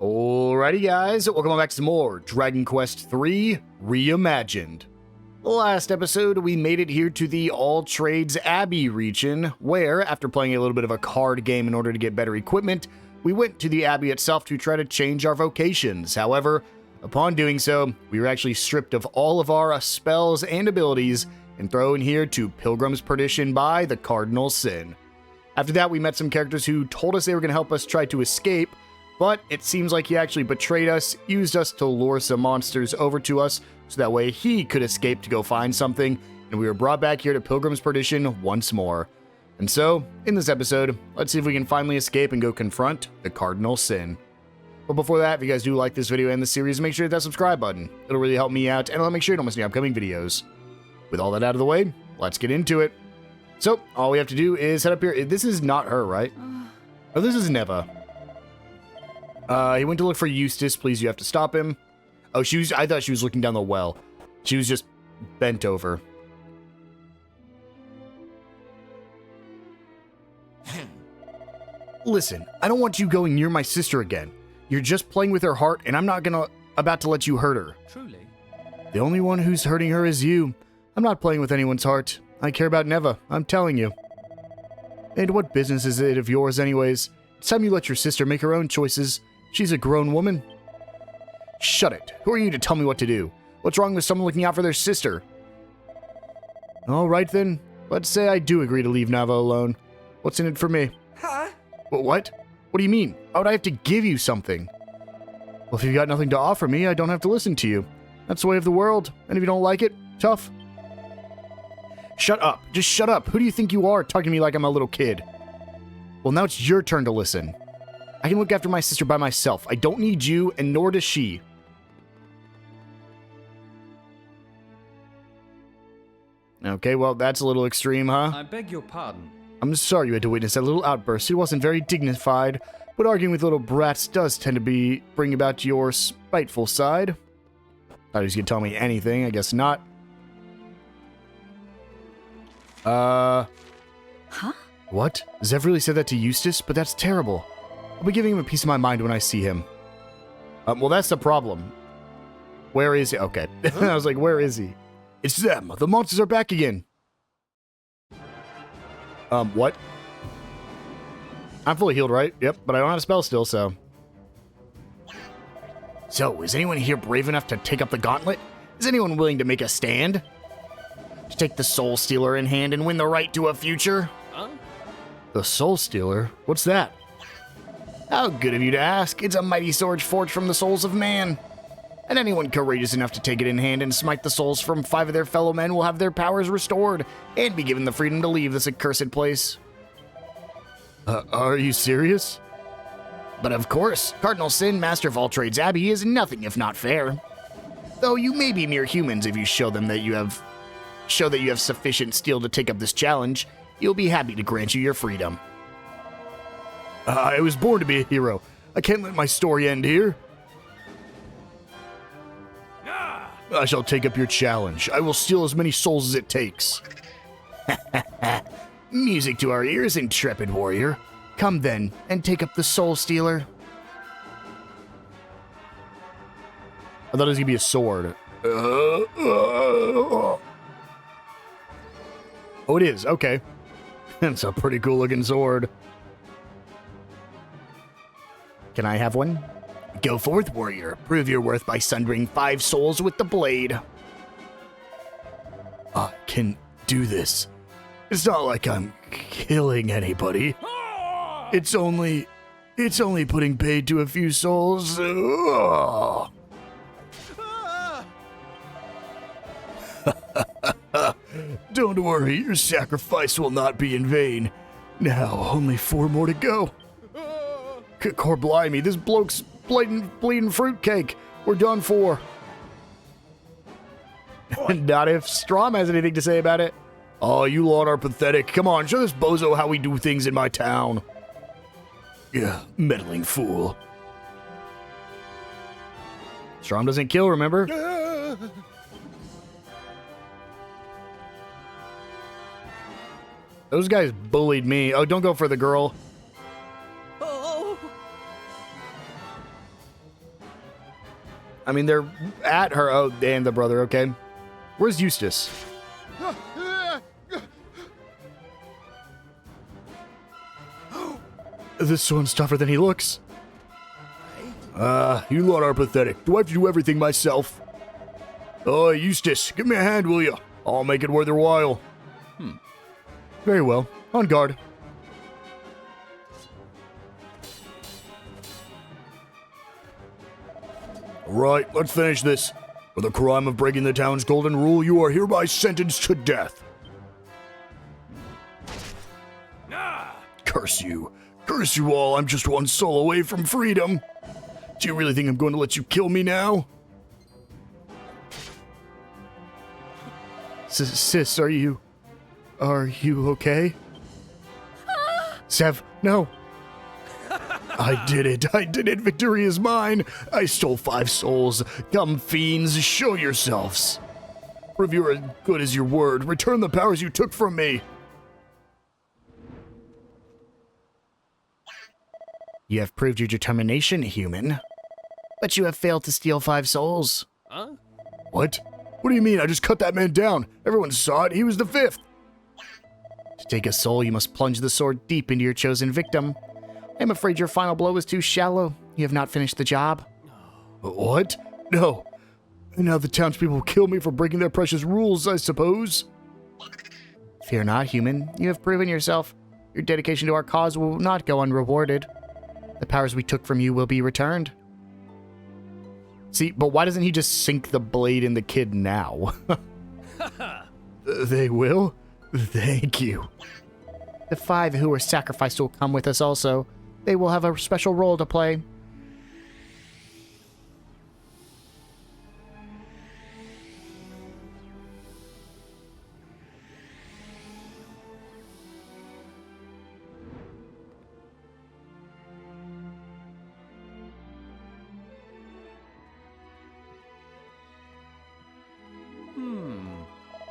Alrighty guys, welcome back to some more Dragon Quest III Reimagined. Last episode, we made it here to the All Trades Abbey region, where, after playing a little bit of a card game in order to get better equipment, we went to the Abbey itself to try to change our vocations. However, upon doing so, we were actually stripped of all of our spells and abilities and thrown here to Pilgrim's Perdition by the Cardinal Sin. After that, we met some characters who told us they were going to help us try to escape, but it seems like he actually betrayed us, used us to lure some monsters over to us, so that way he could escape to go find something, and we were brought back here to Pilgrim's Perdition once more. And so, in this episode, let's see if we can finally escape and go confront the Cardinal Sin. But before that, if you guys do like this video and the series, make sure to hit that subscribe button. It'll really help me out, and it'll make sure you don't miss any upcoming videos. With all that out of the way, let's get into it. So, all we have to do is head up here. This is not her, right? Oh, this is Neva. He went to look for Eustace. Please, you have to stop him. Oh, I thought she was looking down the well. She was just bent over. Listen, I don't want you going near my sister again. You're just playing with her heart, and I'm not about to let you hurt her. Truly? The only one who's hurting her is you. I'm not playing with anyone's heart. I care about Neva, I'm telling you. And what business is it of yours anyways? It's time you let your sister make her own choices. She's a grown woman. Shut it. Who are you to tell me what to do? What's wrong with someone looking out for their sister? Alright then. Let's say I do agree to leave Neva alone. What's in it for me? Huh? What? What do you mean? Why would I have to give you something? Well, if you've got nothing to offer me, I don't have to listen to you. That's the way of the world. And if you don't like it, tough. Shut up. Just shut up. Who do you think you are, talking to me like I'm a little kid? Well, now it's your turn to listen. I can look after my sister by myself. I don't need you, and nor does she. Okay, well, that's a little extreme, huh? I beg your pardon. I'm sorry you had to witness that little outburst. It wasn't very dignified, but arguing with little brats does tend to bring about your spiteful side. Thought he was going to tell me anything. I guess not. Huh? What? Zev really said that to Eustace? But that's terrible. I'll be giving him a piece of my mind when I see him. Well, that's the problem. Where is he? Okay. I was like, where is he? It's them. The monsters are back again. What? I'm fully healed, right? Yep, but I don't have a spell still, so. So, is anyone here brave enough to take up the gauntlet? Is anyone willing to make a stand? To take the Soul Stealer in hand and win the right to a future? Huh? The Soul Stealer? What's that? How good of you to ask. It's a mighty sword forged from the souls of man. And anyone courageous enough to take it in hand and smite the souls from 5 of their fellow men will have their powers restored and be given the freedom to leave this accursed place. Are you serious? But of course, Cardinal Sin, Master of All Trades Abbey, is nothing if not fair. Though you may be mere humans if you show that you have sufficient steel to take up this challenge, he'll be happy to grant you your freedom. I was born to be a hero. I can't let my story end here. I shall take up your challenge. I will steal as many souls as it takes. Music to our ears, intrepid warrior. Come then, and take up the Soul Stealer. I thought it was going to be a sword. Oh, it is. Okay. That's a pretty cool looking sword. Can I have one? Go forth, warrior. Prove your worth by sundering 5 souls with the blade. I can do this. It's not like I'm killing anybody. It's only putting paid to a few souls. Oh. Don't worry, your sacrifice will not be in vain. Now, only 4 more to go. Cor blimey, this bloke's bleeding fruitcake. We're done for. Not if Strom has anything to say about it. Oh, you lot are pathetic. Come on, show this bozo how we do things in my town. Yeah, meddling fool. Strom doesn't kill, remember? Those guys bullied me. Oh, don't go for the girl. I mean, they're at her. Oh, and the brother, okay. Where's Eustace? This one's tougher than he looks. You lot are pathetic. Do I have to do everything myself? Oh, Eustace, give me a hand, will you? I'll make it worth their while. Very well. On guard. Right, let's finish this. For the crime of breaking the town's golden rule, you are hereby sentenced to death. Curse you. Curse you all, I'm just one soul away from freedom. Do you really think I'm going to let you kill me now? Sis, are you okay? Zev, no. I did it, victory is mine. I stole 5 souls. Come, fiends, show yourselves. For if you are as good as your word, return the powers you took from me. You have proved your determination, human. But you have failed to steal 5 souls. Huh? What? What do you mean? I just cut that man down. Everyone saw it. He was the 5th. To take a soul, you must plunge the sword deep into your chosen victim. I'm afraid your final blow was too shallow. You have not finished the job. What? No. Now the townspeople will kill me for breaking their precious rules, I suppose. Fear not, human. You have proven yourself. Your dedication to our cause will not go unrewarded. The powers we took from you will be returned. See, but why doesn't he just sink the blade in the kid now? They will? Thank you. The 5 who were sacrificed will come with us also. They will have a special role to play.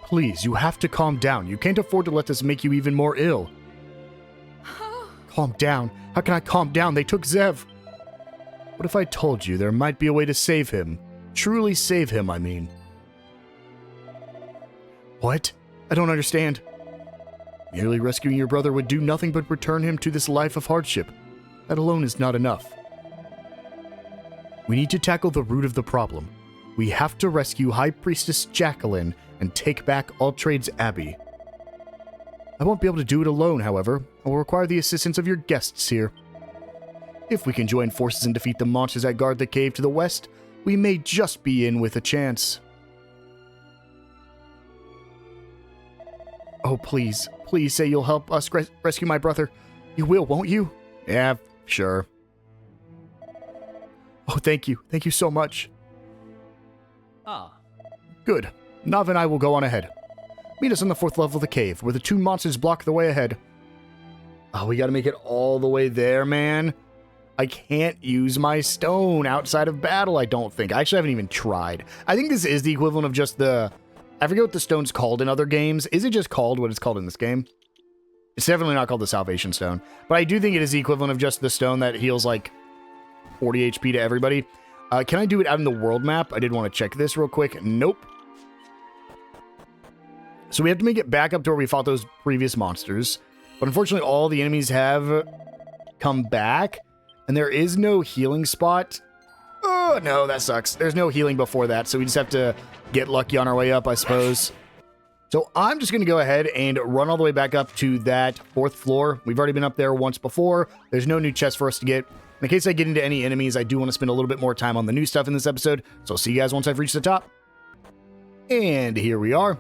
Please, you have to calm down. You can't afford to let this make you even more ill. Calm down. How can I calm down? They took Zev. What if I told you there might be a way to save him? Truly save him, I mean. What? I don't understand. Merely rescuing your brother would do nothing but return him to this life of hardship. That alone is not enough. We need to tackle the root of the problem. We have to rescue High Priestess Jacqueline and take back Alltrade's Abbey. I won't be able to do it alone, however. I will require the assistance of your guests here. If we can join forces and defeat the monsters that guard the cave to the west, we may just be in with a chance. Oh, please, please say you'll help us rescue my brother. You will, won't you? Yeah, sure. Oh, thank you. Thank you so much. Good. Nav and I will go on ahead. Meet us on the 4th level of the cave, where the 2 monsters block the way ahead. Oh, we gotta make it all the way there, man. I can't use my stone outside of battle, I don't think. I actually haven't even tried. I think this is the equivalent of just the... I forget what the stone's called in other games. Is it just called what it's called in this game? It's definitely not called the Salvation Stone. But I do think it is the equivalent of just the stone that heals, like, 40 HP to everybody. Can I do it out in the world map? I did want to check this real quick. Nope. So we have to make it back up to where we fought those previous monsters. But unfortunately, all the enemies have come back. And there is no healing spot. Oh, no, that sucks. There's no healing before that. So we just have to get lucky on our way up, I suppose. So I'm just going to go ahead and run all the way back up to that 4th floor. We've already been up there once before. There's no new chest for us to get. In case I get into any enemies, I do want to spend a little bit more time on the new stuff in this episode. So I'll see you guys once I've reached the top. And here we are.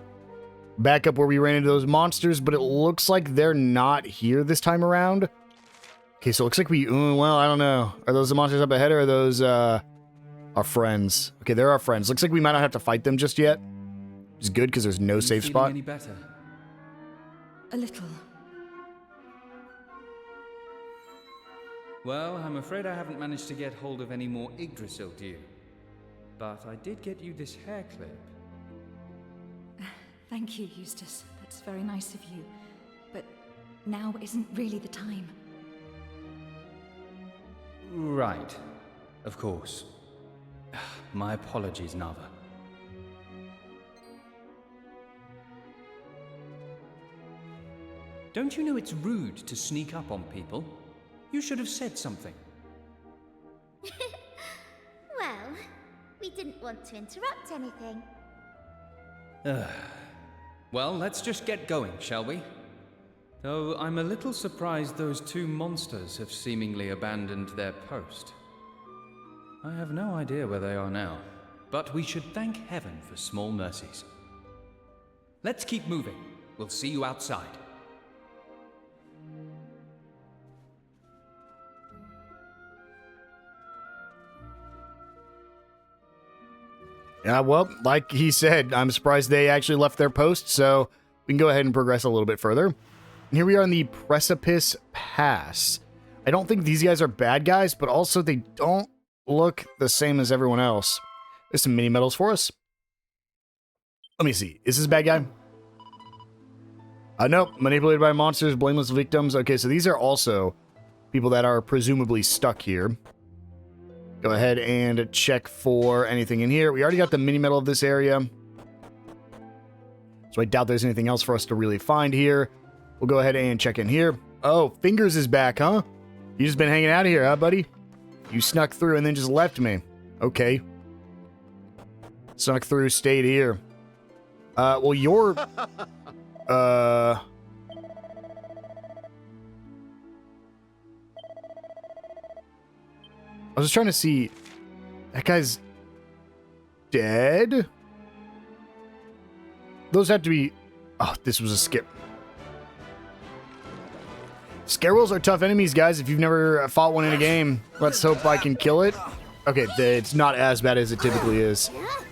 Back up where we ran into those monsters, but it looks like they're not here this time around. Okay, so it looks like we... well, I don't know. Are those the monsters up ahead, or are those our friends? Okay, they're our friends. Looks like we might not have to fight them just yet. Which is good, because there's no safe spot. Any better? A little. Well, I'm afraid I haven't managed to get hold of any more Yggdrasil, dear. But I did get you this hair clip. Thank you, Eustace. That's very nice of you. But now isn't really the time. Right. Of course. My apologies, Nava. Don't you know it's rude to sneak up on people? You should have said something. Well, we didn't want to interrupt anything. Well, let's just get going, shall we? Though I'm a little surprised those two monsters have seemingly abandoned their post. I have no idea where they are now, but we should thank heaven for small mercies. Let's keep moving. We'll see you outside. Yeah, well, like he said, I'm surprised they actually left their post, so we can go ahead and progress a little bit further. And here we are in the Precipice Pass. I don't think these guys are bad guys, but also they don't look the same as everyone else. There's some mini medals for us. Let me see. Is this a bad guy? Nope. Manipulated by monsters, blameless victims. Okay, so these are also people that are presumably stuck here. Go ahead and check for anything in here. We already got the mini medal of this area, so I doubt there's anything else for us to really find here. We'll go ahead and check in here. Oh, Fingers is back, huh? You just been hanging out here, huh, buddy? You snuck through and then just left me. Okay. Snuck through, stayed here. Well, you're... I was trying to see... That guy's... dead? Those have to be... Oh, this was a skip. Scarewolves are tough enemies, guys. If you've never fought one in a game, let's hope I can kill it. Okay, it's not as bad as it typically is.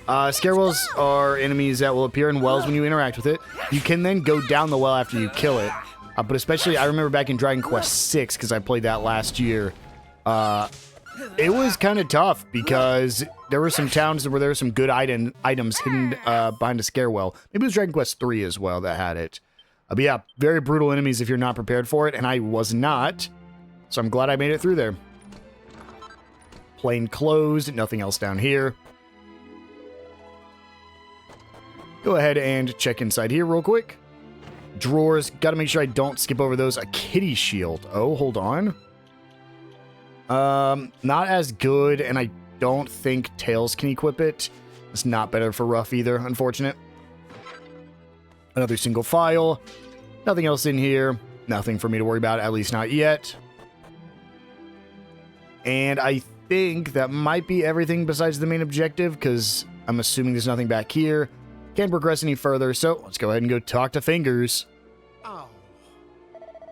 Scarewolves are enemies that will appear in wells when you interact with it. You can then go down the well after you kill it. But especially, I remember back in Dragon Quest VI, because I played that last year, it was kind of tough because there were some towns where there were some good items hidden behind a scarewell. Maybe it was Dragon Quest III as well that had it. But yeah, very brutal enemies if you're not prepared for it, and I was not. So I'm glad I made it through there. Plain closed, nothing else down here. Go ahead and check inside here real quick. Drawers, gotta make sure I don't skip over those. A kitty shield. Oh, hold on. Not as good, and I don't think Tails can equip it. It's not better for Ruff either, unfortunate. Another single file. Nothing else in here. Nothing for me to worry about, at least not yet. And I think that might be everything besides the main objective, because I'm assuming there's nothing back here. Can't progress any further, so let's go ahead and go talk to Fingers. Oh.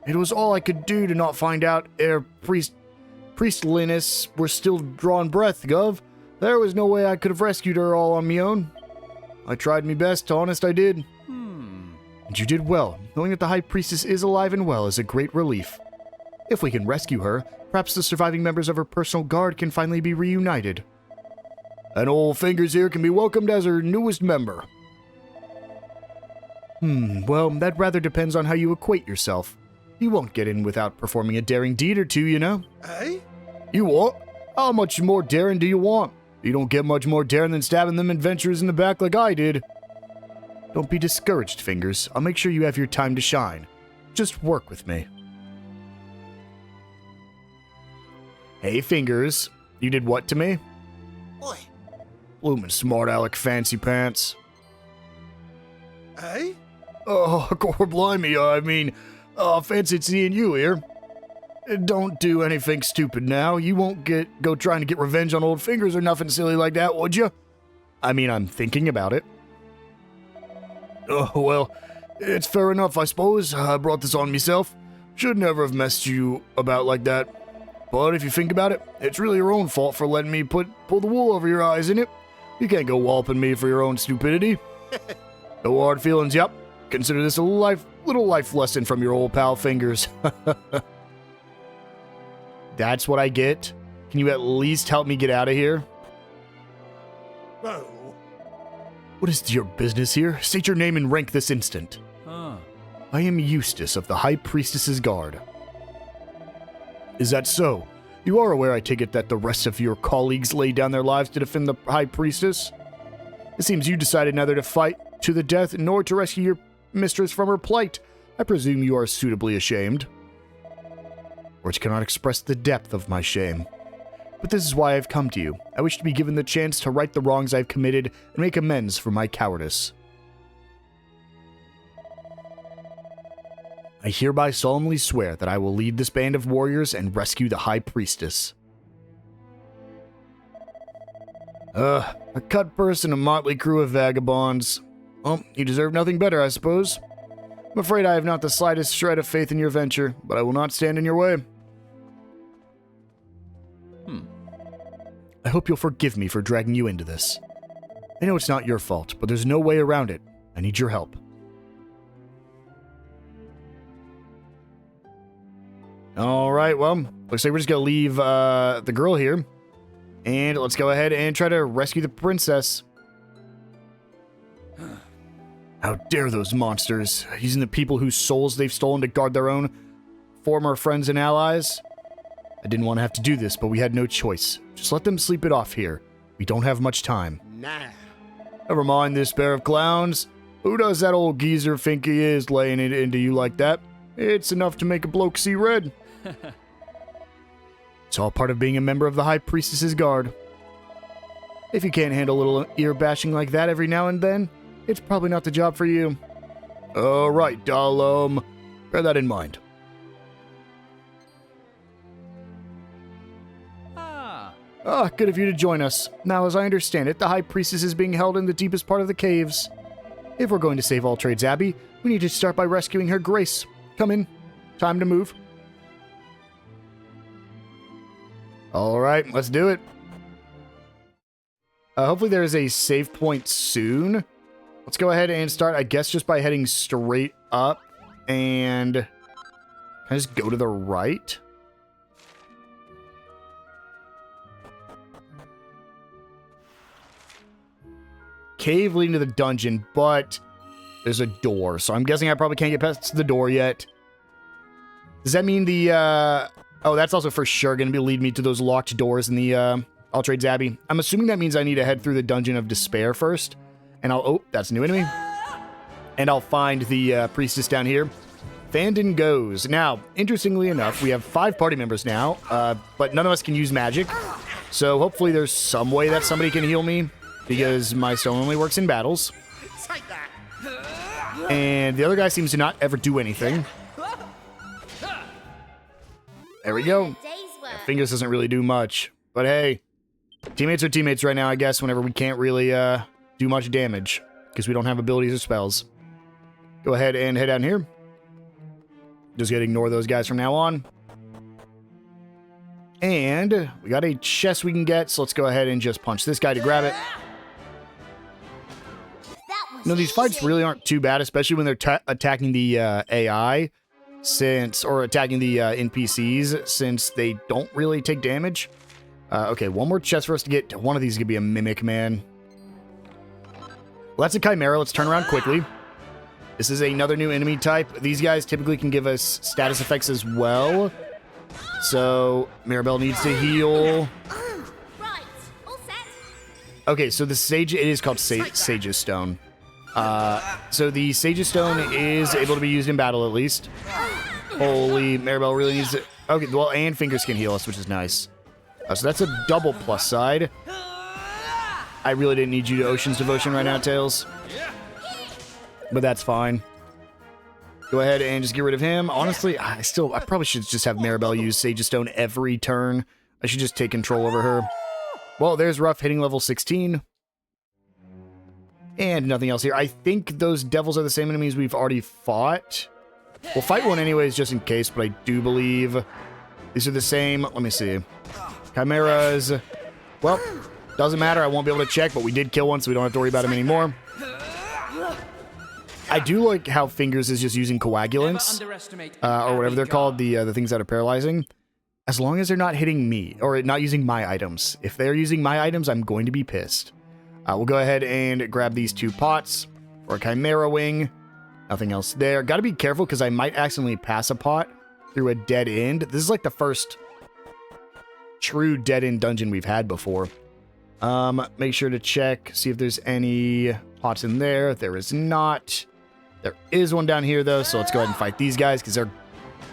It was all I could do to not find out Priest Linus were still drawing breath, Gov. There was no way I could have rescued her all on me own. I tried me best, honest I did. And you did well. Knowing that the High Priestess is alive and well is a great relief. If we can rescue her, perhaps the surviving members of her personal guard can finally be reunited. And old Fingers here can be welcomed as her newest member. Well, that rather depends on how you equate yourself. You won't get in without performing a daring deed or two, you know? Eh? You what? How much more daring do you want? You don't get much more daring than stabbing them adventurers in the back like I did. Don't be discouraged, Fingers. I'll make sure you have your time to shine. Just work with me. Hey, Fingers. You did what to me? Oi. Bloomin' smart aleck fancy pants. Eh? Oh, gore blimey, I mean, fancied seeing you here. Don't do anything stupid now. You won't go trying to get revenge on old Fingers or nothing silly like that, would you? I mean, I'm thinking about it. Oh, well, it's fair enough, I suppose. I brought this on myself. Should never have messed you about like that. But if you think about it, it's really your own fault for letting me pull the wool over your eyes, isn't it? You can't go walloping me for your own stupidity. No hard feelings, yep. Consider this a little life lesson from your old pal Fingers. That's what I get? Can you at least help me get out of here? No. What is your business here? State your name and rank this instant. I am Eustace of the High Priestess's Guard. Is that so? You are aware, I take it, that the rest of your colleagues laid down their lives to defend the High Priestess? It seems you decided neither to fight to the death nor to rescue your mistress from her plight. I presume you are suitably ashamed. Words cannot express the depth of my shame. But this is why I've come to you. I wish to be given the chance to right the wrongs I've committed and make amends for my cowardice. I hereby solemnly swear that I will lead this band of warriors and rescue the High Priestess. A cutpurse and a motley crew of vagabonds. Well, you deserve nothing better, I suppose. I'm afraid I have not the slightest shred of faith in your venture, but I will not stand in your way. I hope you'll forgive me for dragging you into this. I know it's not your fault, but there's no way around it. I need your help. Alright, well, looks like we're just gonna leave the girl here. And let's go ahead and try to rescue the princess. How dare those monsters, using the people whose souls they've stolen to guard their own former friends and allies. I didn't want to have to do this, but we had no choice. Just let them sleep it off here. We don't have much time. Nah. Never mind this pair of clowns. Who does that old geezer think he is, laying it into you like that? It's enough to make a bloke see red. It's all part of being a member of the High Priestess's guard. If you can't handle a little ear bashing like that every now and then, it's probably not the job for you. Alright, I'll, bear that in mind. Good of you to join us. Now, as I understand it, the High Priestess is being held in the deepest part of the caves. If we're going to save All Trades Abbey, we need to start by rescuing her grace. Come in. Time to move. Alright, let's do it. Hopefully there is a save point soon. Let's go ahead and start, I guess, just by heading straight up. And can I just go to the right? Cave leading to the dungeon, but there's a door. So I'm guessing I probably can't get past the door yet. Does that mean the, oh, that's also for sure going to be lead me to those locked doors in the, All Trades Abbey. I'm assuming that means I need to head through the Dungeon of Despair first. And oh, that's a new enemy. And I'll find the, Priestess down here. Fandon goes. Now, interestingly enough, we have 5 party members now, but none of us can use magic. So hopefully there's some way that somebody can heal me, because my stone only works in battles. Take that. And the other guy seems to not ever do anything. There we go. Day's work. Fingers doesn't really do much. But hey, teammates are teammates right now, I guess, whenever we can't really do much damage, because we don't have abilities or spells. Go ahead and head down here. Just gonna ignore those guys from now on. And we got a chest we can get, so let's go ahead and just punch this guy to grab it. That was No, these fights easy. really aren't too bad, especially when they're attacking the AI, or attacking the NPCs, since they don't really take damage. Okay, one more chest for us to get. One of these is gonna be a mimic, man. Well, that's a chimera. Let's turn around quickly. This is another new enemy type. These guys typically can give us status effects as well. So Mirabelle needs to heal. Right, all set. Okay, so the sage, it is called Sage's Stone. So the Sage's Stone is able to be used in battle at least. Holy, Mirabelle really needs it. Okay, well, and Fingers can heal us, which is nice. So that's a double plus side. I really didn't need you to Ocean's Devotion right now, Tails. But that's fine. Go ahead and just get rid of him. Honestly, I probably should just have Mirabelle use Sage's Stone every turn. I should just take control over her. Well, there's Ruff hitting level 16. And nothing else here. I think those devils are the same enemies we've already fought. We'll fight one anyways, just in case, but I do believe these are the same. Let me see. Chimeras. Well, doesn't matter. I won't be able to check, but we did kill one, so we don't have to worry about him anymore. I do like how Fingers is just using coagulants, or whatever they're called, the things that are paralyzing. As long as they're not hitting me, or not using my items. If they're using my items, I'm going to be pissed. We'll go ahead and grab these 2 pots for a Chimera Wing. Nothing else there. Gotta be careful, because I might accidentally pass a pot through a dead end. This is like the first true dead-end dungeon we've had before. Make sure to check, see if there's any pots in there. There is not. There is one down here, though, so let's go ahead and fight these guys, because they're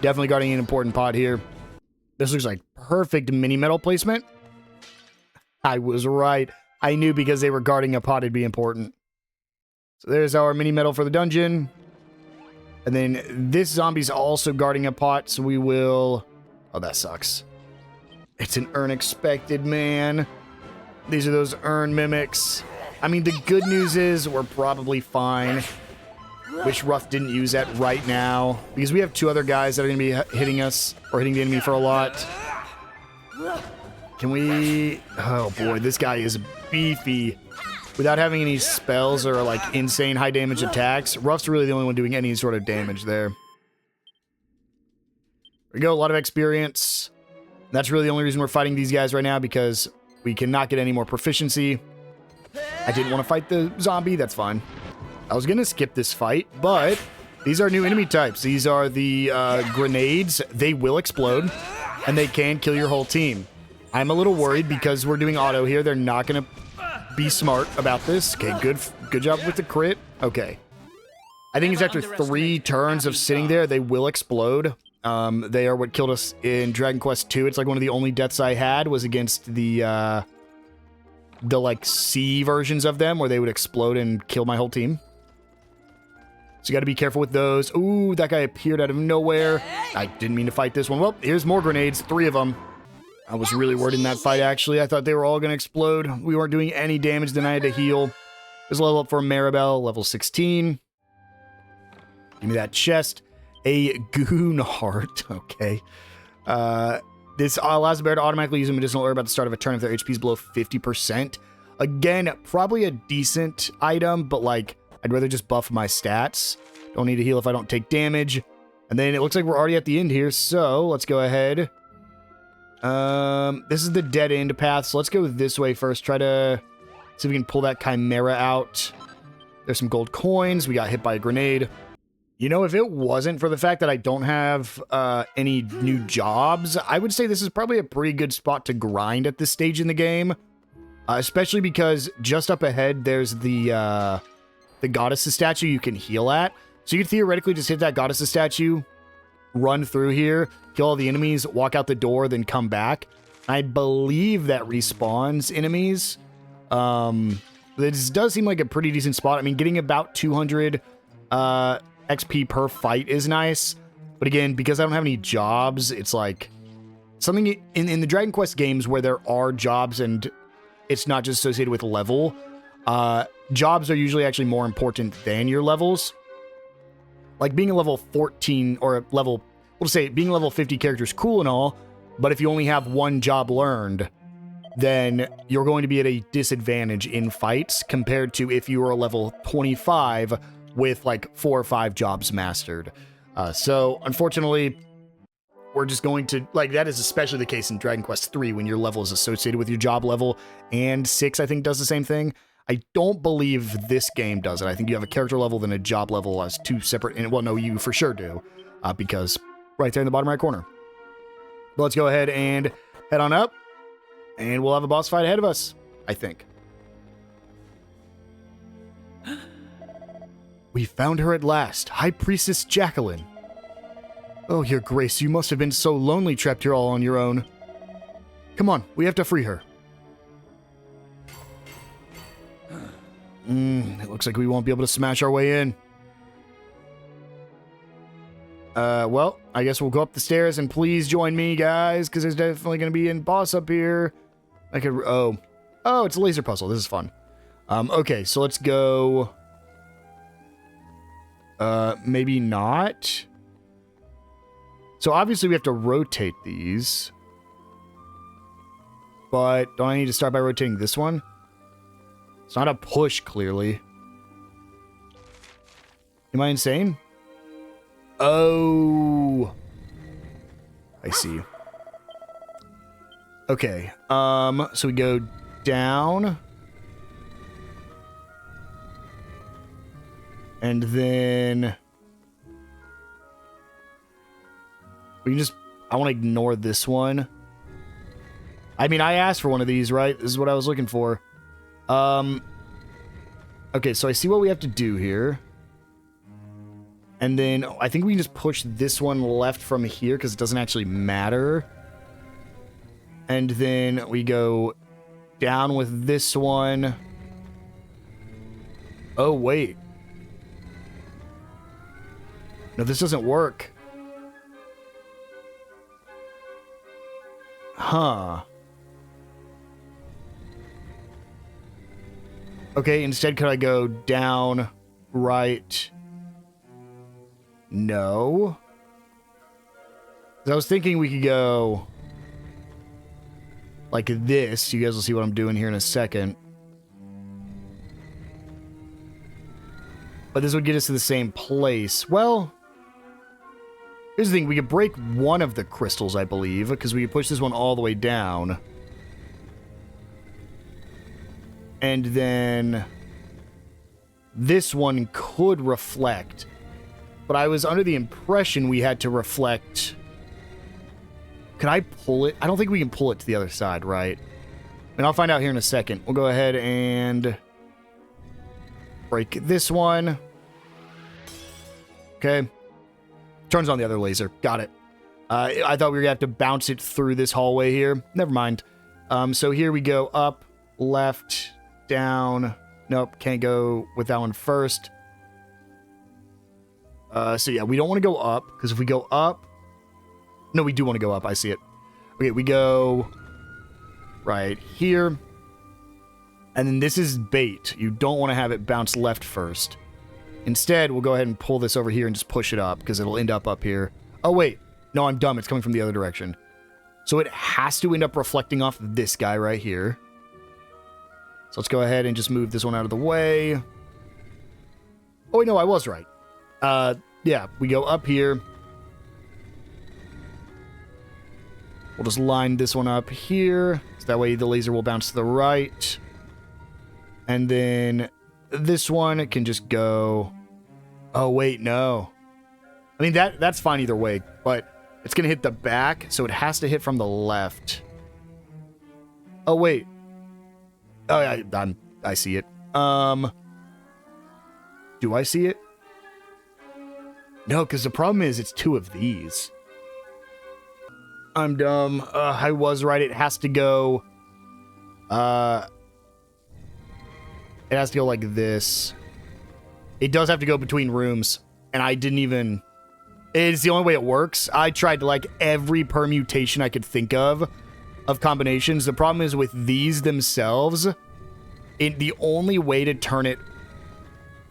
definitely guarding an important pot here. This looks like perfect mini-medal placement. I was right. I knew because they were guarding a pot it'd be important. So there's our mini-medal for the dungeon. And then this zombie's also guarding a pot, so we will... Oh, that sucks. It's an urn expected, man. These are those urn mimics. I mean, the good news is we're probably fine. Wish Ruff didn't use that right now, because we have two other guys that are going to be hitting us, or hitting the enemy for a lot. Can we... Oh boy, this guy is beefy. Without having any spells or like insane high damage attacks, Ruff's really the only one doing any sort of damage there. There we go, a lot of experience. That's really the only reason we're fighting these guys right now, because we cannot get any more proficiency. I didn't want to fight the zombie, that's fine. I was going to skip this fight, but these are new enemy types. These are the grenades. They will explode, and they can kill your whole team. I'm a little worried because we're doing auto here. They're not going to be smart about this. Okay, good job with the crit. Okay. I think it's after 3 turns of sitting there, they will explode. They are what killed us in Dragon Quest II. It's like one of the only deaths I had was against the like C versions of them where they would explode and kill my whole team. So you got to be careful with those. Ooh, that guy appeared out of nowhere. I didn't mean to fight this one. Well, here's more grenades, 3 of them. I was really worried in that fight, actually. I thought they were all going to explode. We weren't doing any damage, then I had to heal. There's a level up for Maribel, level 16. Give me that chest. A goon heart. Okay. This allows the bear to automatically use a medicinal herb at the start of a turn if their HP is below 50%. Again, probably a decent item, but like, I'd rather just buff my stats. Don't need to heal if I don't take damage. And then it looks like we're already at the end here, so let's go ahead. This is the dead end path, so let's go this way first. Try to see if we can pull that Chimera out. There's some gold coins. We got hit by a grenade. You know, if it wasn't for the fact that I don't have any new jobs, I would say this is probably a pretty good spot to grind at this stage in the game. Especially because just up ahead, there's the goddess's statue you can heal at. So you could theoretically just hit that goddess's statue, run through here, kill all the enemies, walk out the door, then come back. I believe that respawns enemies. This does seem like a pretty decent spot. I mean, getting about 200 XP per fight is nice. But again, because I don't have any jobs, it's like something in the Dragon Quest games where there are jobs and it's not just associated with level. Jobs are usually actually more important than your levels. Like being a level 14 or a level, we'll say being a level 50 character is cool and all, but if you only have one job learned, then you're going to be at a disadvantage in fights compared to if you were a level 25 with like 4 or 5 jobs mastered. So unfortunately, we're just going to, like, that is especially the case in Dragon Quest III when your level is associated with your job level, and 6, I think, does the same thing. I don't believe this game does it. I think you have a character level, then a job level as 2 separate, and well, no, you for sure do, because right there in the bottom right corner. But let's go ahead and head on up, and we'll have a boss fight ahead of us, I think. We found her at last, High Priestess Jacqueline. Oh, your grace, you must have been so lonely trapped here all on your own. Come on, we have to free her. It looks like we won't be able to smash our way in. Well, I guess we'll go up the stairs and please join me, guys, because there's definitely going to be a boss up here. I could, oh, it's a laser puzzle. This is fun. Okay, so let's go. Maybe not. So obviously we have to rotate these. But don't I need to start by rotating this one? It's not a push, clearly. Am I insane? Oh. I see. Okay. So we go down. And then we can just, I want to ignore this one. I mean, I asked for one of these, right? This is what I was looking for. Okay, so I see what we have to do here. And then I think we can just push this one left from here because it doesn't actually matter. And then we go down with this one. Oh, wait. No, this doesn't work. Huh. Okay, instead could I go down, right? No. I was thinking we could go like this. You guys will see what I'm doing here in a second. But this would get us to the same place. Well, here's the thing. We could break one of the crystals, I believe, because we could push this one all the way down. And then this one could reflect. But I was under the impression we had to reflect. Can I pull it? I don't think we can pull it to the other side, right? And I'll find out here in a second. We'll go ahead and break this one. Okay. Turns on the other laser. Got it. I thought we were going to have to bounce it through this hallway here. Never mind. So here we go. Up, left, down. Nope, can't go with that one first. So yeah, we don't want to go up, because if we go up... No, we do want to go up. I see it. Okay, we go right here. And then this is bait. You don't want to have it bounce left first. Instead, we'll go ahead and pull this over here and just push it up, because it'll end up here. Oh, wait. No, I'm dumb. It's coming from the other direction. So it has to end up reflecting off this guy right here. So let's go ahead and just move this one out of the way. Oh, wait, no, I was right. Yeah, we go up here. We'll just line this one up here. So that way the laser will bounce to the right. And then this one can just go... Oh, wait, no. I mean, that's fine either way, but it's going to hit the back, so it has to hit from the left. Oh, wait. Oh, I see it. Do I see it? No, because the problem is it's two of these. I'm dumb. I was right. It has to go... It has to go like this. It does have to go between rooms, and I didn't even... It's the only way it works. I tried like every permutation I could think of combinations. The problem is with these themselves, the only way to turn it...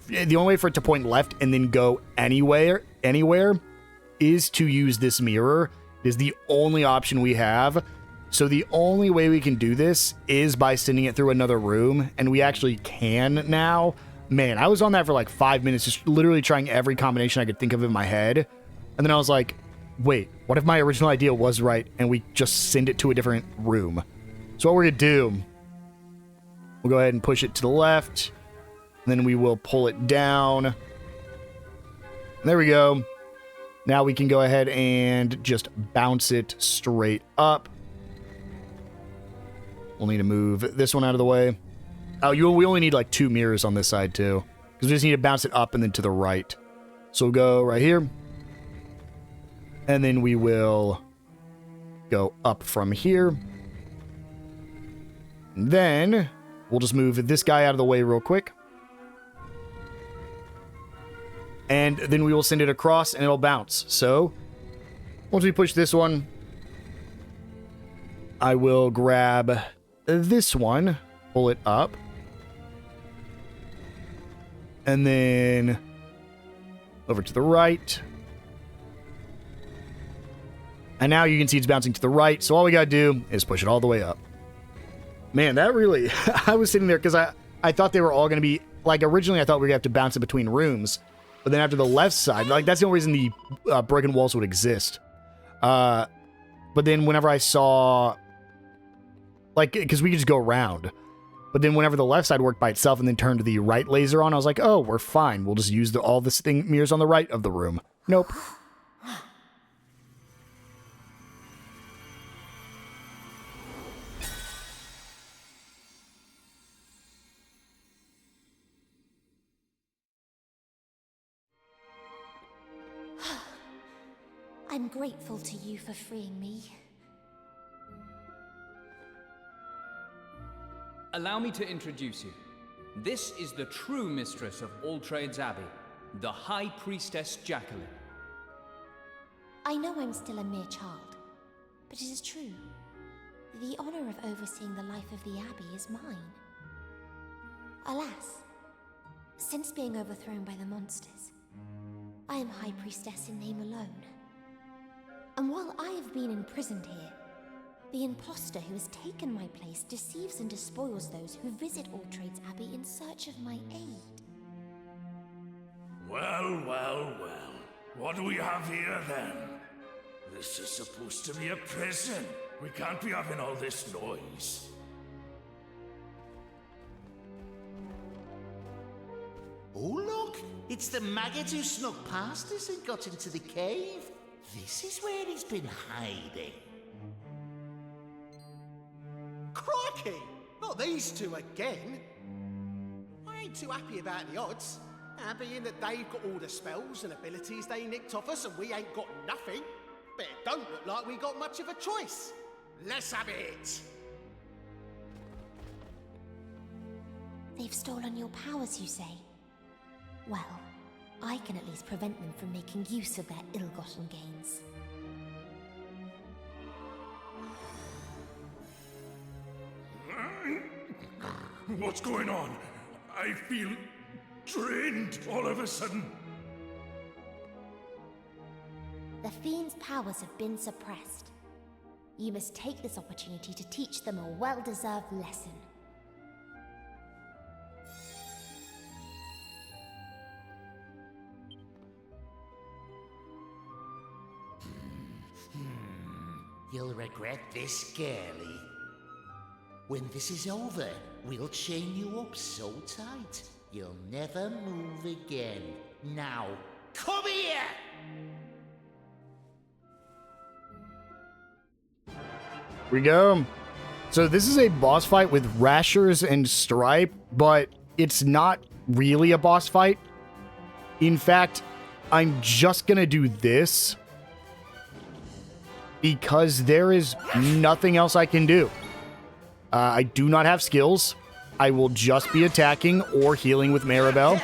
The only way for it to point left and then go anywhere is to use this mirror. It is the only option we have. So the only way we can do this is by sending it through another room, and we actually can now. Man, I was on that for like 5 minutes, just literally trying every combination I could think of in my head. And then I was like, wait, what if my original idea was right and we just send it to a different room? So what we're going to do, we'll go ahead and push it to the left. And then we will pull it down. And there we go. Now we can go ahead and just bounce it straight up. We'll need to move this one out of the way. Oh, we only need like 2 mirrors on this side too, because we just need to bounce it up and then to the right. So we'll go right here. And then we will go up from here. And then we'll just move this guy out of the way real quick. And then we will send it across and it'll bounce. So once we push this one, I will grab this one, pull it up. And then over to the right. And now you can see it's bouncing to the right. So all we got to do is push it all the way up. Man, that really... I was sitting there because I thought they were all going to be... Like, originally I thought we were going to have to bounce it between rooms. But then after the left side... Like, that's the only reason the broken walls would exist. But then whenever I saw... Like, because we could just go around. But then whenever the left side worked by itself and then turned the right laser on, I was like, oh, we're fine. We'll just use all this thing mirrors on the right of the room. Nope. I'm grateful to you for freeing me. Allow me to introduce you. This is the true mistress of All Trades Abbey, the High Priestess Jacqueline. I know I'm still a mere child, but it is true. The honor of overseeing the life of the Abbey is mine. Alas, since being overthrown by the monsters, I am High Priestess in name alone. And while I have been imprisoned here, the imposter who has taken my place deceives and despoils those who visit All Trades Abbey in search of my aid. Well, well, well. What do we have here then? This is supposed to be a prison. We can't be having all this noise. Oh, look! It's the maggot who snuck past us and got into the cave. This is where he's been hiding. Crikey! Not these two again! I ain't too happy about the odds. Being that they've got all the spells and abilities they nicked off us and we ain't got nothing. But it don't look like we got much of a choice. Let's have it! They've stolen your powers, you say? Well, I can at least prevent them from making use of their ill-gotten gains. What's going on? I feel drained all of a sudden. The Fiend's powers have been suppressed. You must take this opportunity to teach them a well-deserved lesson. You'll regret this, girlie. When this is over, we'll chain you up so tight, you'll never move again. Now, come here! Here we go. So this is a boss fight with Rashers and Stripe, but it's not really a boss fight. In fact, I'm just gonna do this because there is nothing else I can do. I do not have skills. I will just be attacking or healing with Maribel.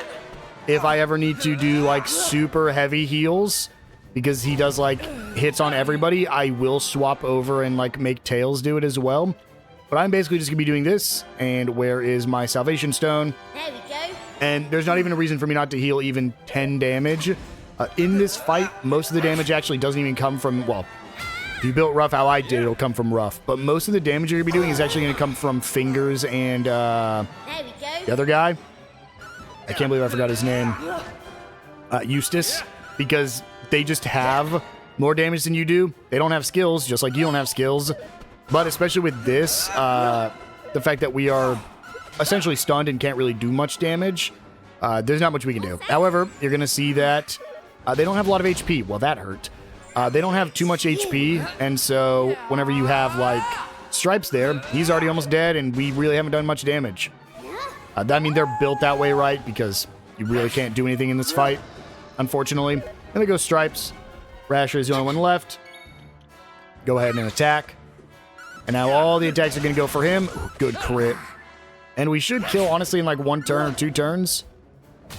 If I ever need to do like super heavy heals, because he does like hits on everybody, I will swap over and like make Tails do it as well. But I'm basically just gonna be doing this. And where is my Salvation Stone? There we go. And there's not even a reason for me not to heal even 10 damage. In this fight, most of the damage actually doesn't even come from, well, if you built rough how I did, it'll come from rough. But most of the damage you're going to be doing is actually going to come from Fingers and There we go. the other guy. I can't believe I forgot his name. Eustace. Because they just have more damage than you do. They don't have skills, just like you don't have skills. But especially with this, the fact that we are essentially stunned and can't really do much damage, there's not much we can do. However, you're going to see that they don't have a lot of HP. Well, that hurt. They don't have too much HP, and so whenever you have, like, Stripes there, he's already almost dead, and we really haven't done much damage. I mean, they're built that way, right? Because you really can't do anything in this fight, unfortunately. And there goes Stripes. Rasher is the only one left. Go ahead and attack. And now all the attacks are going to go for him. Ooh, good crit. And we should kill, honestly, in like 1 turn or 2 turns.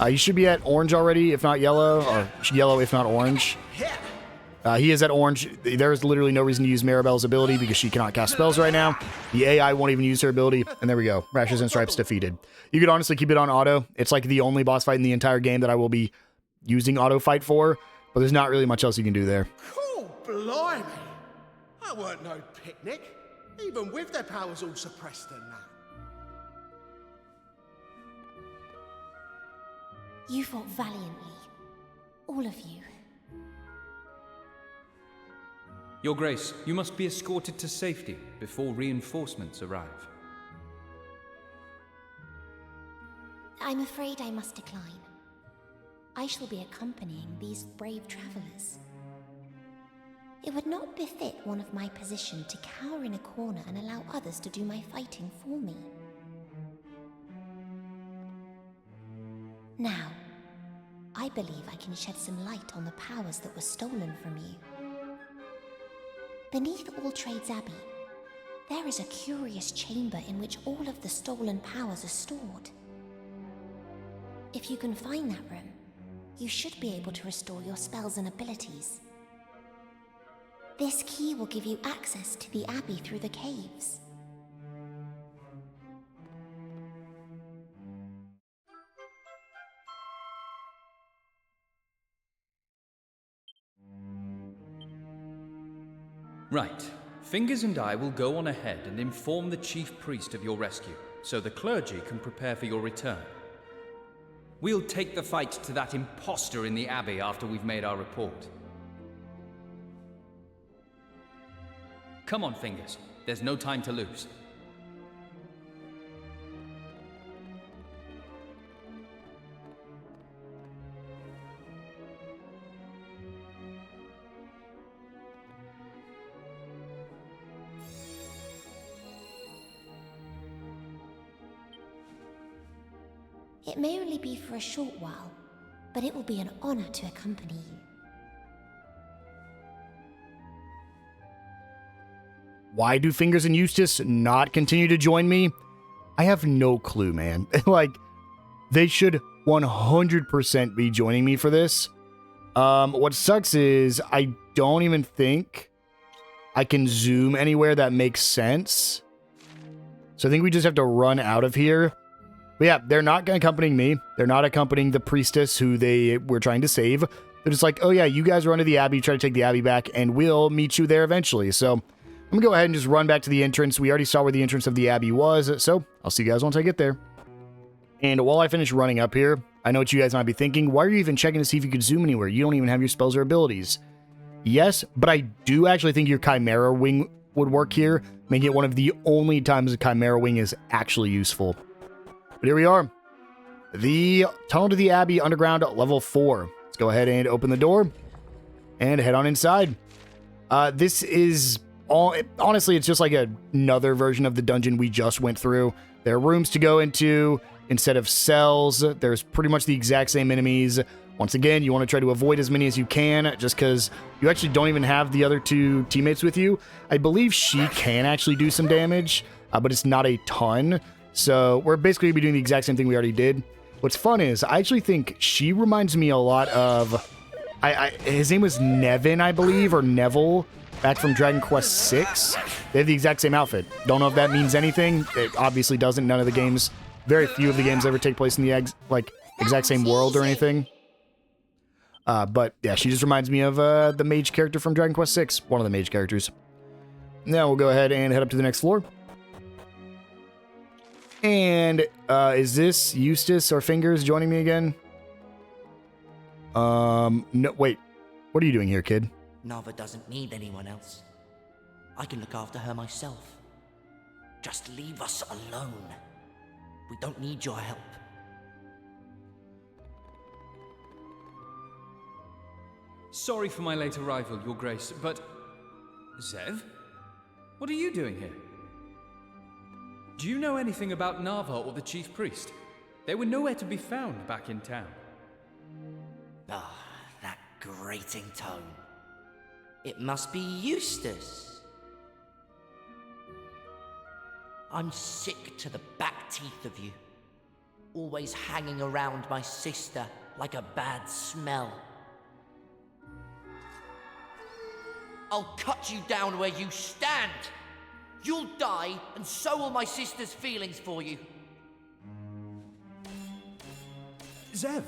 He should be at orange already, if not yellow, or yellow if not orange. He is at orange. There is literally no reason to use Maribel's ability because she cannot cast spells right now. The AI won't even use her ability. And there we go. Rashers and Stripes defeated. You could honestly keep it on auto. It's like the only boss fight in the entire game that I will be using auto fight for. But there's not really much else you can do there. Cool, blimey! That weren't no picnic. Even with their powers all suppressed and that. You fought valiantly. All of you. Your Grace, you must be escorted to safety before reinforcements arrive. I'm afraid I must decline. I shall be accompanying these brave travelers. It would not befit one of my position to cower in a corner and allow others to do my fighting for me. Now, I believe I can shed some light on the powers that were stolen from you. Beneath All Trades Abbey, there is a curious chamber in which all of the stolen powers are stored. If you can find that room, you should be able to restore your spells and abilities. This key will give you access to the Abbey through the caves. Right. Fingers and I will go on ahead and inform the chief priest of your rescue, so the clergy can prepare for your return. We'll take the fight to that imposter in the Abbey after we've made our report. Come on, Fingers. There's no time to lose. It may only be for a short while, but it will be an honor to accompany you. Why do Fingers and Eustace not continue to join me? I have no clue, man. Like, they should 100% be joining me for this. What sucks is I don't even think I can zoom anywhere that makes sense. So I think we just have to run out of here. But yeah, they're not accompanying me. They're not accompanying the priestess who they were trying to save. They're just like, oh yeah, you guys run to the Abbey, try to take the Abbey back, and we'll meet you there eventually. So I'm gonna go ahead and just run back to the entrance. We already saw where the entrance of the Abbey was, so I'll see you guys once I get there. And while I finish running up here, I know what you guys might be thinking. Why are you even checking to see if you could zoom anywhere? You don't even have your spells or abilities. Yes, but I do actually think your Chimera Wing would work here, making it one of the only times a Chimera Wing is actually useful. But here we are. The tunnel to the Abbey underground level 4. Let's go ahead and open the door and head on inside. This is all, honestly, it's just like another version of the dungeon we just went through. There are rooms to go into instead of cells. There's pretty much the exact same enemies. Once again, you want to try to avoid as many as you can just because you actually don't even have the other two teammates with you. I believe she can actually do some damage, but it's not a ton. So we're basically going to be doing the exact same thing we already did. What's fun is I actually think she reminds me a lot of... his name was Nevin, I believe, or Neville, back from Dragon Quest VI. They have the exact same outfit. Don't know if that means anything. It obviously doesn't. None of the games, very few of the games ever take place in the exact same world or anything. But yeah, she just reminds me of the mage character from Dragon Quest VI, one of the mage characters. Now we'll go ahead and head up to the next floor. And is this Eustace or Fingers joining me again? No, wait. What are you doing here, kid? Nava doesn't need anyone else. I can look after her myself. Just leave us alone. We don't need your help. Sorry for my late arrival, Your Grace, but... Zev? What are you doing here? Do you know anything about Nava or the Chief Priest? They were nowhere to be found back in town. Ah, that grating tone. It must be Eustace. I'm sick to the back teeth of you. Always hanging around my sister like a bad smell. I'll cut you down where you stand! You'll die, and so will my sister's feelings for you. Zev,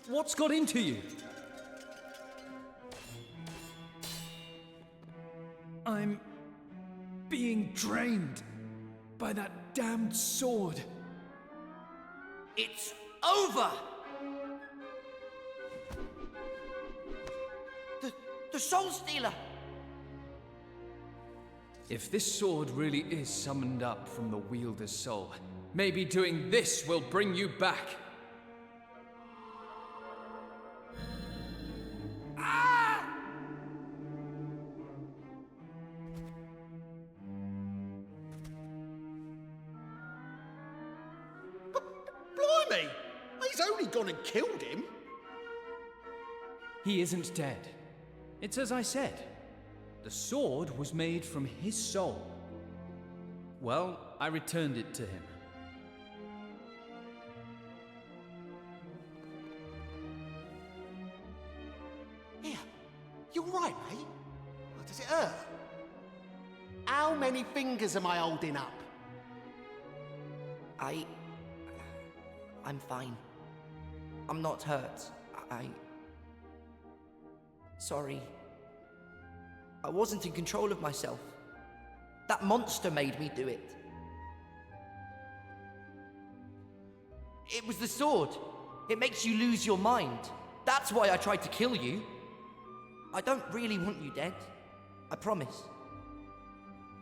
what's got into you? I'm being drained by that damned sword. It's over! The Soul Stealer! If this sword really is summoned up from the wielder's soul, maybe doing this will bring you back. Ah! Blimey! He's only gone and killed him. He isn't dead. It's as I said. The sword was made from his soul. Well, I returned it to him. Here, you alright, mate? Oh, does it hurt? How many fingers am I holding up? I'm fine. I'm not hurt. Sorry. I wasn't in control of myself. That monster made me do it. It was the sword. It makes you lose your mind. That's why I tried to kill you. I don't really want you dead. I promise.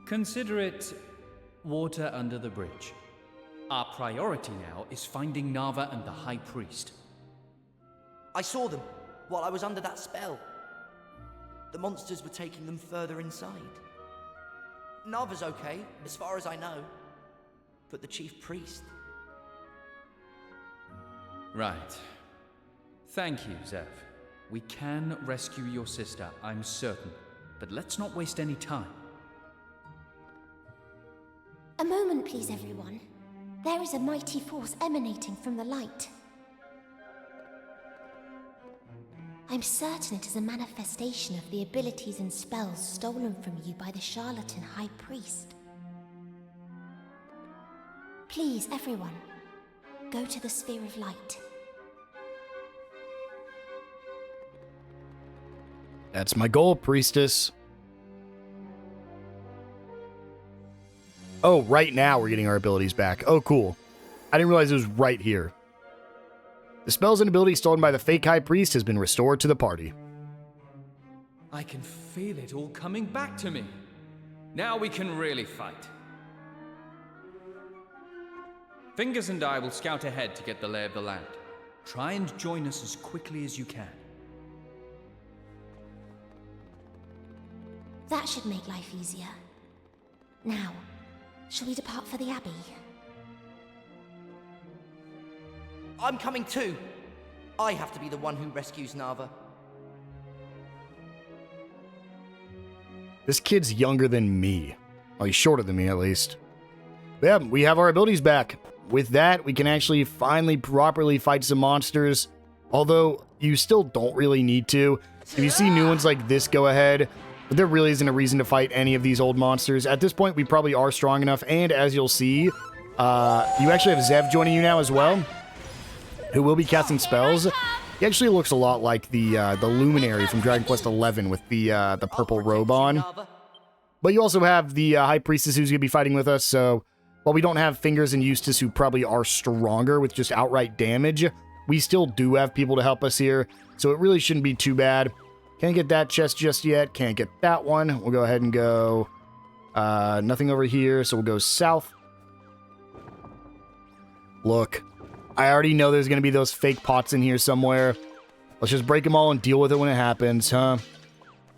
Consider it water under the bridge. Our priority now is finding Nava and the High Priest. I saw them while I was under that spell. The monsters were taking them further inside. Nava's okay, as far as I know. But the chief priest... Right. Thank you, Zev. We can rescue your sister, I'm certain. But let's not waste any time. A moment, please, everyone. There is a mighty force emanating from the light. I'm certain it is a manifestation of the abilities and spells stolen from you by the charlatan High Priest. Please, everyone, go to the Sphere of Light. That's my goal, Priestess. Oh, right now we're getting our abilities back. Oh, cool. I didn't realize it was right here. The spells and abilities stolen by the fake High Priest has been restored to the party. I can feel it all coming back to me. Now we can really fight. Fingers and I will scout ahead to get the lay of the land. Try and join us as quickly as you can. That should make life easier. Now, shall we depart for the Abbey? I'm coming too. I have to be the one who rescues Nava. This kid's younger than me. Well, he's shorter than me, at least. But yeah, we have our abilities back. With that, we can actually finally properly fight some monsters. Although, you still don't really need to. If you see new ones like this, go ahead. But there really isn't a reason to fight any of these old monsters. At this point, we probably are strong enough. And as you'll see, you actually have Zev joining you now as well, who will be casting spells. He actually looks a lot like the Luminary from Dragon Quest XI with the purple robe on. But you also have the High Priestess who's going to be fighting with us, so while we don't have Fingers and Eustace who probably are stronger with just outright damage, we still do have people to help us here, so it really shouldn't be too bad. Can't get that chest just yet, can't get that one. We'll go ahead and go... nothing over here, so we'll go south. Look. I already know there's going to be those fake pots in here somewhere. Let's just break them all and deal with it when it happens, huh?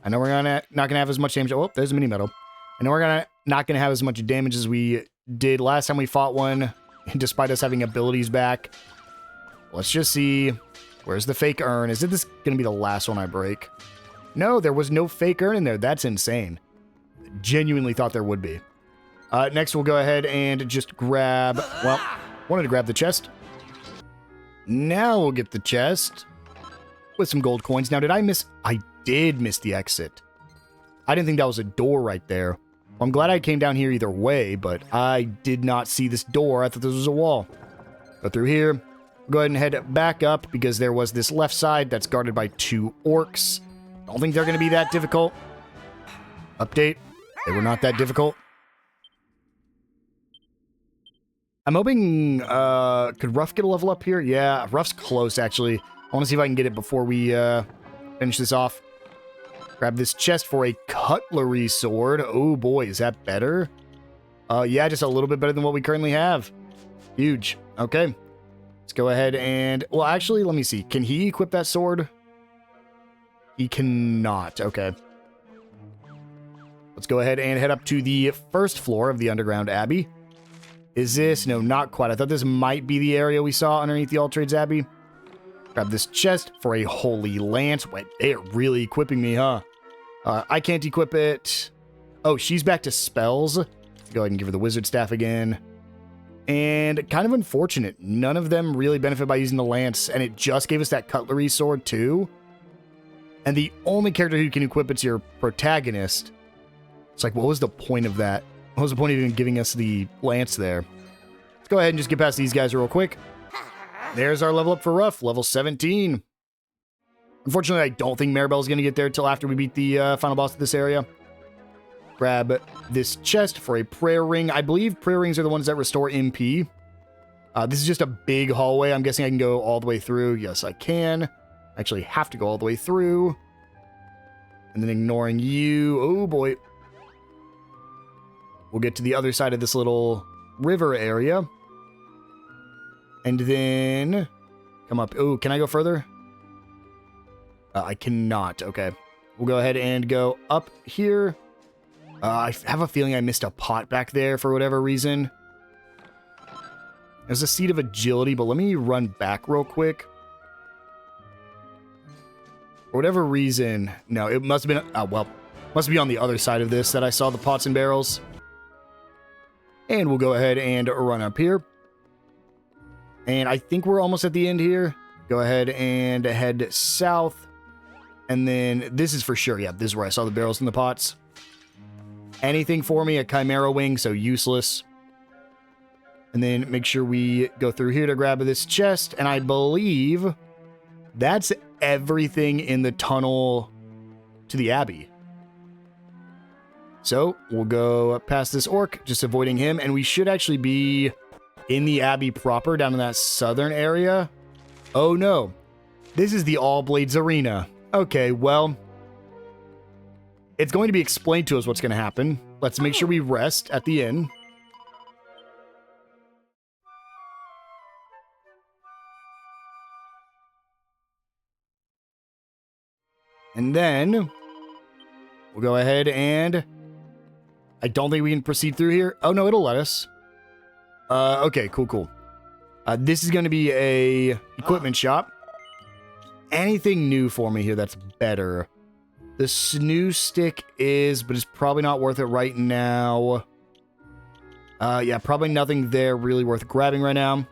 I know we're not going to have as much damage. Oh, there's a mini medal. I know we're not going to have as much damage as we did last time we fought one, despite us having abilities back. Let's just see. Where's the fake urn? Is this going to be the last one I break? No, there was no fake urn in there. That's insane. Genuinely thought there would be. Next, we'll go ahead and just grab... Well, wanted to grab the chest. Now we'll get the chest with some gold coins. Now, did I miss... I did miss the exit. I didn't think that was a door right there. Well, I'm glad I came down here either way, but I did not see this door. I thought this was a wall. Go through here. Go ahead and head back up because there was this left side that's guarded by 2 orcs. Don't think they're going to be that difficult. Update. They were not that difficult. I'm hoping, could Ruff get a level up here? Yeah, Ruff's close, actually. I want to see if I can get it before we, finish this off. Grab this chest for a cutlery sword. Oh boy, is that better? Yeah, just a little bit better than what we currently have. Huge. Okay. Let's go ahead and... Well, actually, let me see. Can he equip that sword? He cannot. Okay. Let's go ahead and head up to the first floor of the Underground Abbey. Is this? No, not quite. I thought this might be the area we saw underneath the All Trades Abbey. Grab this chest for a holy lance. Wait, they are really equipping me, huh? I can't equip it. Oh, she's back to spells. Go ahead and give her the wizard staff again. And kind of unfortunate, none of them really benefit by using the lance, and it just gave us that cutlery sword too. And the only character who can equip it's your protagonist. It's like, what was the point of that? What was the point of even giving us the lance there? Let's go ahead and just get past these guys real quick. There's our level up for Rough, level 17. Unfortunately, I don't think Maribel's going to get there till after we beat the final boss of this area. Grab this chest for a prayer ring. I believe prayer rings are the ones that restore MP. This is just a big hallway. I'm guessing I can go all the way through. Yes, I can. I actually have to go all the way through. And then ignoring you. Oh, boy. We'll get to the other side of this little river area. And then come up. Oh, can I go further? I cannot. Okay. We'll go ahead and go up here. I have a feeling I missed a pot back there for whatever reason. There's a seed of agility, but let me run back real quick. For whatever reason, no, it must have been, must be on the other side of this that I saw the pots and barrels. And we'll go ahead and run up here. And I think we're almost at the end here. Go ahead and head south. And then this is for sure. Yeah, this is where I saw the barrels and the pots. Anything for me, a Chimera Wing, so useless. And then make sure we go through here to grab this chest. And I believe that's everything in the tunnel to the Abbey. So we'll go past this orc, just avoiding him. And we should actually be in the Abbey proper, down in that southern area. Oh no, this is the All Blades Arena. Okay, well, it's going to be explained to us what's going to happen. Let's make sure we rest at the inn. And then we'll go ahead and I don't think we can proceed through here. Oh, no, it'll let us. Okay, cool. This is going to be a equipment shop. Anything new for me here that's better? The snoo stick is, but it's probably not worth it right now. Yeah, probably nothing there really worth grabbing right now.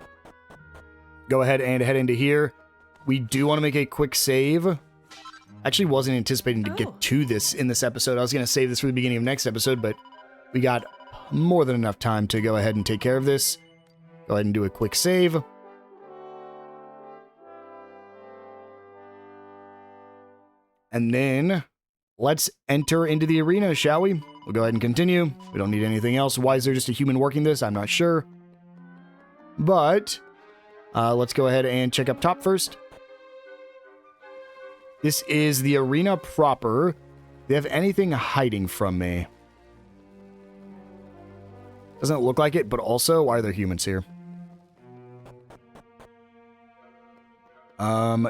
Go ahead and head into here. We do want to make a quick save. Actually wasn't anticipating to get to this in this episode. I was going to save this for the beginning of next episode, but we got more than enough time to go ahead and take care of this. Go ahead and do a quick save. And then let's enter into the arena, shall we? We'll go ahead and continue. We don't need anything else. Why is there just a human working this? I'm not sure. But let's go ahead and check up top first. This is the arena proper. Do they have anything hiding from me? Doesn't look like it, but also, why are there humans here?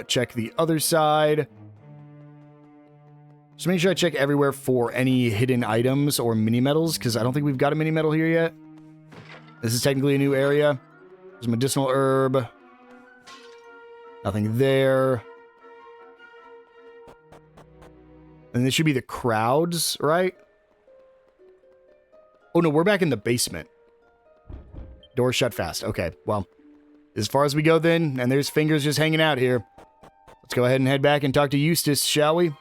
Check the other side. Just make sure I check everywhere for any hidden items or mini medals, because I don't think we've got a mini medal here yet. This is technically a new area. There's a medicinal herb. Nothing there. And this should be the crowds, right? Oh no, we're back in the basement. Door shut fast. Okay, well, as far as we go then, and there's fingers just hanging out here. Let's go ahead and head back and talk to Eustace, shall we?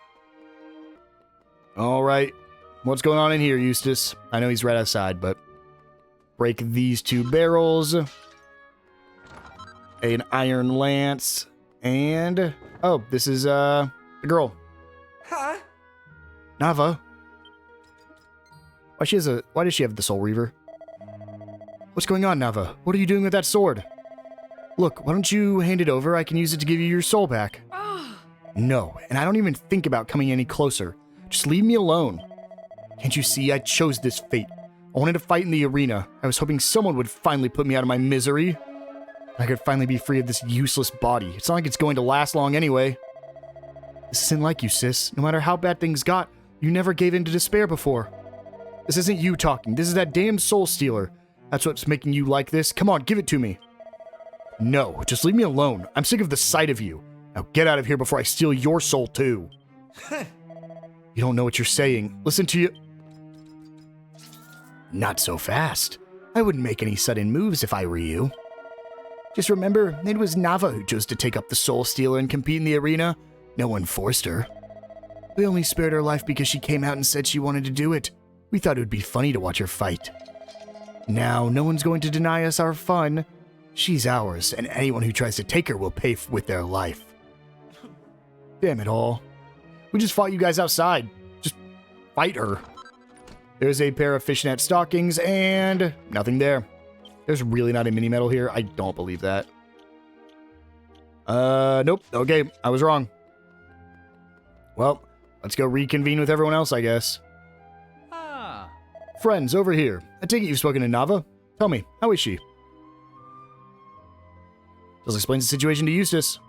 All right. What's going on in here, Eustace? I know he's right outside, but break these two barrels. An iron lance. And, oh, this is, the girl. Huh? Nava. Why does she have the Soul Reaver? What's going on, Nava? What are you doing with that sword? Look, why don't you hand it over? I can use it to give you your soul back. No, and I don't even think about coming any closer. Just leave me alone. Can't you see I chose this fate? I wanted to fight in the arena. I was hoping someone would finally put me out of my misery. I could finally be free of this useless body. It's not like it's going to last long anyway. This isn't like you, sis. No matter how bad things got, you never gave in to despair before. This isn't you talking. This is that damn soul stealer. That's what's making you like this. Come on, give it to me. No, just leave me alone. I'm sick of the sight of you. Now get out of here before I steal your soul too. You don't know what you're saying. Listen to you. Not so fast. I wouldn't make any sudden moves if I were you. Just remember, it was Nava who chose to take up the Soul Stealer and compete in the arena. No one forced her. We only spared her life because she came out and said she wanted to do it. We thought it would be funny to watch her fight. Now, no one's going to deny us our fun. She's ours, and anyone who tries to take her will pay with their life. Damn it all. We just fought you guys outside. Just fight her. There's a pair of fishnet stockings, and nothing there. There's really not a mini medal here. I don't believe that. Nope. Okay, I was wrong. Well, let's go reconvene with everyone else, I guess. Ah. Friends, over here. I take it you've spoken to Nava. Tell me, how is she? This explains the situation to Eustace.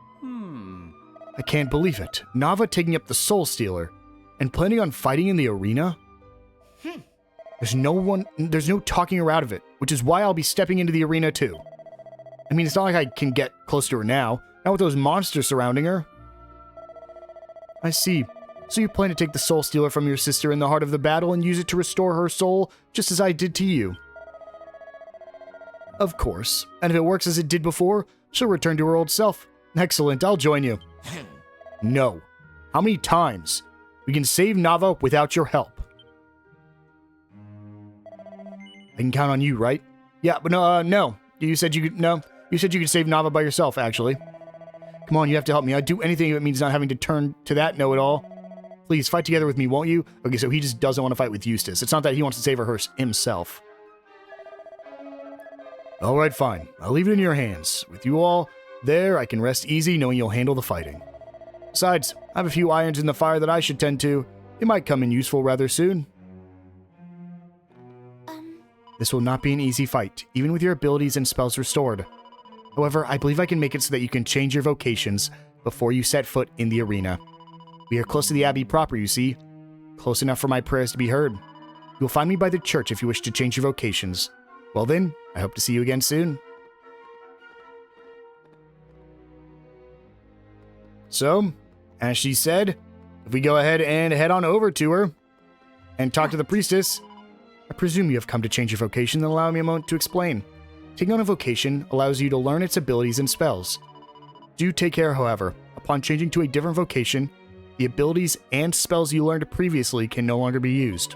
I can't believe it. Nava taking up the Soul Stealer and planning on fighting in the arena? There's no talking her out of it, which is why I'll be stepping into the arena too. I mean, it's not like I can get close to her now, not with those monsters surrounding her. I see. So you plan to take the Soul Stealer from your sister in the heart of the battle and use it to restore her soul, just as I did to you. Of course. And if it works as it did before, she'll return to her old self. Excellent, I'll join you. No. How many times? We can save Nava without your help. I can count on you, right? Yeah, but no. You said you could, no. You said you could save Nava by yourself, actually. Come on, you have to help me. I'd do anything if it means not having to turn to that know-it-all. Please, fight together with me, won't you? Okay, so he just doesn't want to fight with Eustace. It's not that he wants to save her himself. Alright, fine. I'll leave it in your hands. With you all there, I can rest easy knowing you'll handle the fighting. Besides, I have a few irons in the fire that I should tend to. It might come in useful rather soon. This will not be an easy fight, even with your abilities and spells restored. However, I believe I can make it so that you can change your vocations before you set foot in the arena. We are close to the Abbey proper, you see. Close enough for my prayers to be heard. You'll find me by the church if you wish to change your vocations. Well then, I hope to see you again soon. So, as she said, if we go ahead and head on over to her and talk to the priestess, I presume you have come to change your vocation, then allow me a moment to explain. Taking on a vocation allows you to learn its abilities and spells. Do take care, however, upon changing to a different vocation, the abilities and spells you learned previously can no longer be used.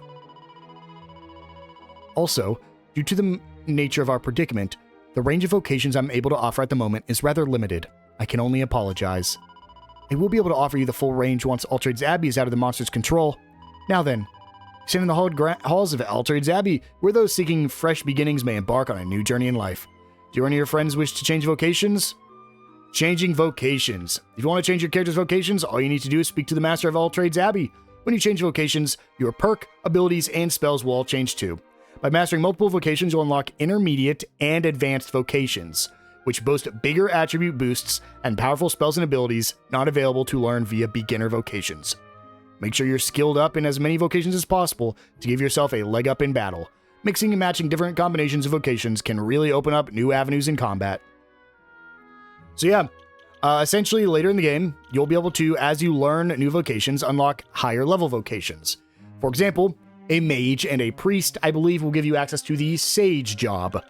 Also, due to the nature of our predicament, the range of vocations I'm able to offer at the moment is rather limited. I can only apologize. I will be able to offer you the full range once Altrade's Abbey is out of the monster's control. Now then, stand in the halls of Altrade's Abbey, where those seeking fresh beginnings may embark on a new journey in life. Do any of your friends wish to change vocations? Changing vocations. If you want to change your character's vocations, all you need to do is speak to the Master of Altrade's Abbey. When you change vocations, your perk, abilities, and spells will all change too. By mastering multiple vocations, you'll unlock intermediate and advanced vocations, which boast bigger attribute boosts and powerful spells and abilities not available to learn via beginner vocations. Make sure you're skilled up in as many vocations as possible to give yourself a leg up in battle. Mixing and matching different combinations of vocations can really open up new avenues in combat. So yeah, essentially later in the game, you'll be able to, as you learn new vocations, unlock higher level vocations. For example, a mage and a priest, I believe, will give you access to the sage job.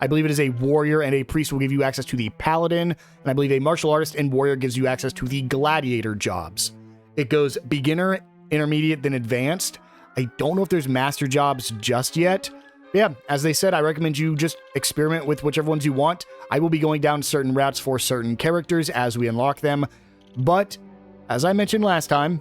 I believe it is a warrior and a priest will give you access to the paladin, and I believe a martial artist and warrior gives you access to the gladiator jobs. It goes beginner, intermediate, then advanced. I don't know if there's master jobs just yet. But yeah, as they said, I recommend you just experiment with whichever ones you want. I will be going down certain routes for certain characters as we unlock them. But, as I mentioned last time,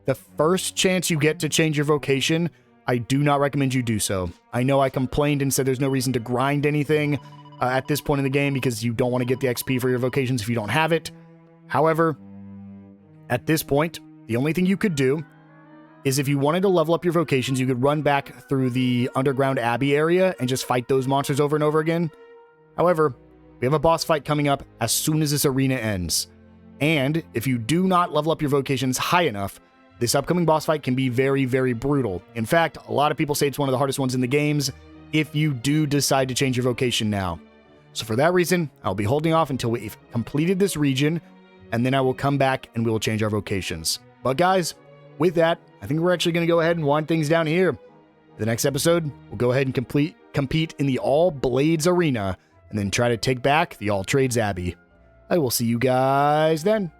the first chance you get to change your vocation, I do not recommend you do so. I know I complained and said there's no reason to grind anything at this point in the game because you don't want to get the XP for your vocations if you don't have it. However, at this point, the only thing you could do is if you wanted to level up your vocations, you could run back through the underground Abbey area and just fight those monsters over and over again. However, we have a boss fight coming up as soon as this arena ends. And if you do not level up your vocations high enough, this upcoming boss fight can be very, very brutal. In fact, a lot of people say it's one of the hardest ones in the games if you do decide to change your vocation now. So for that reason, I'll be holding off until we've completed this region, and then I will come back and we will change our vocations. But guys, with that, I think we're actually going to go ahead and wind things down here. The next episode, we'll go ahead and compete in the All Blades Arena, and then try to take back the All Trades Abbey. I will see you guys then.